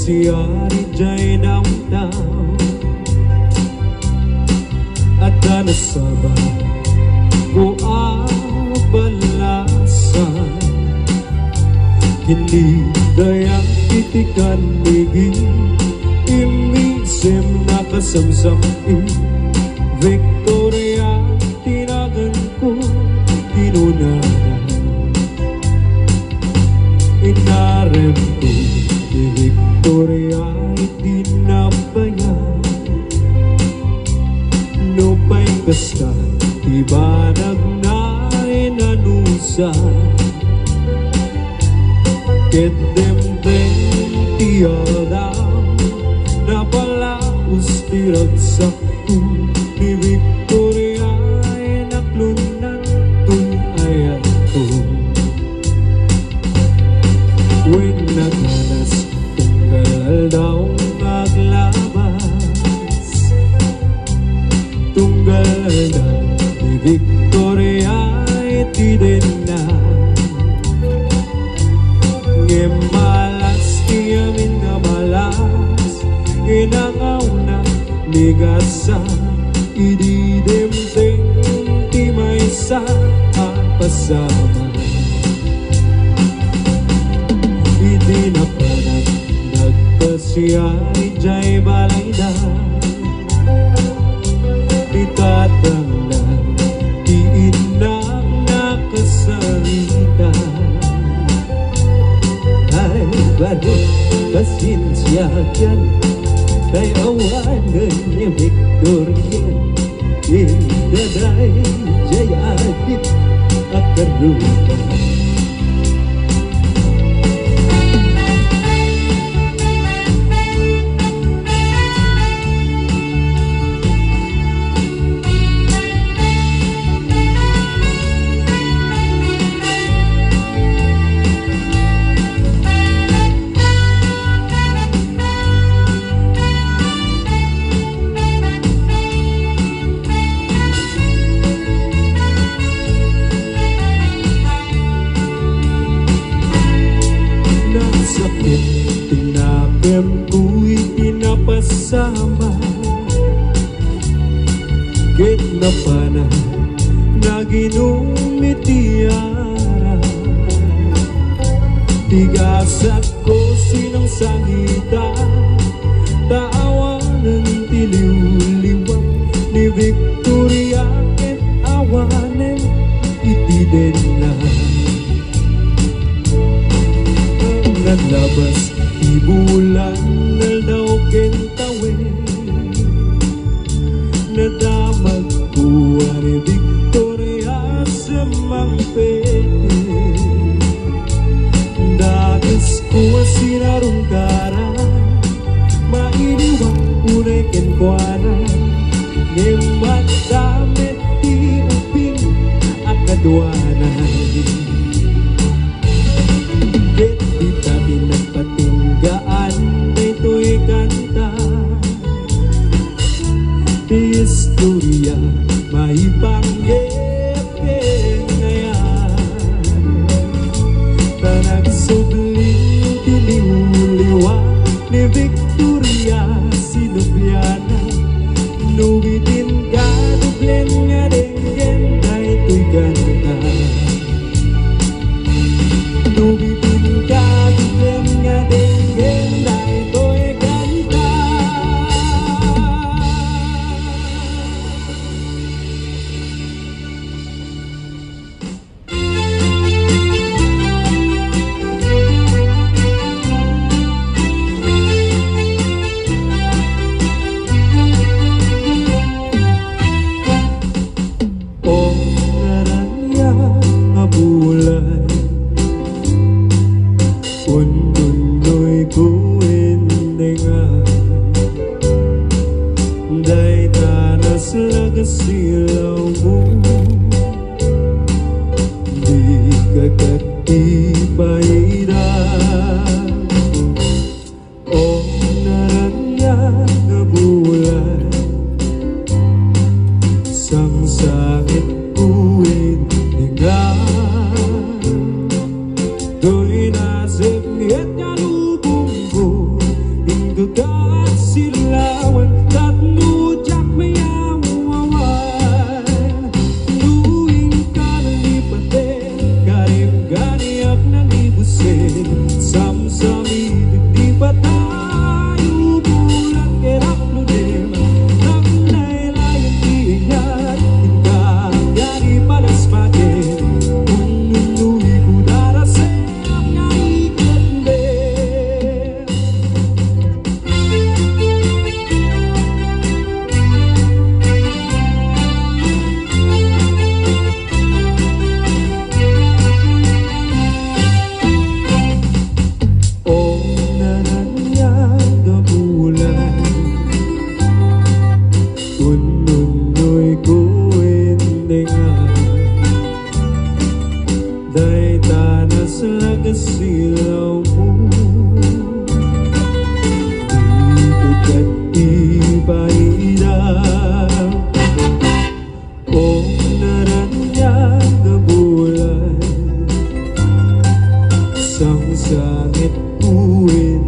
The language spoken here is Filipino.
nagpasiyari jay downtown at nasaba ko abalasan hindi dayang titikan nigi imisim nakasamsam Victoria tinagan ko tinunana inarem ko ni Victoria itinabayan nupay kasta iba nagnainanusan ket demdem tiyadam napalaos tiragsak ni Victoria ay naklunan tunayan ko when naganas tunggal daw maglabas tunggal na ni Victoria ay tidin na ngemalas tiyamin na malas inangaw na ligasa ididemdeng ti may sa pasama idi na panag nagpasiyari jay balay na itatanglan ti inang nakasarita ay baru pasensya yan kay awanan ni Victoria Indaday jay adit at karutan sakit tinapem ko'y pinapasama git na pana naginumitiara tigasat ko sinang sangita taawa ng tiliw-liwang ni Victoria ket awanen itiden na naglabas di bulan na daw kentawe nadamag ko ni Victoria sa mangpete dagis ko sinarong kara mainiwang unay kenkwana ngemat damit di uping akadwanan nagpatinggaan na ito'y silaw mo. Ikot at ipaidang o naranyag na bulan, sang sangit tuwin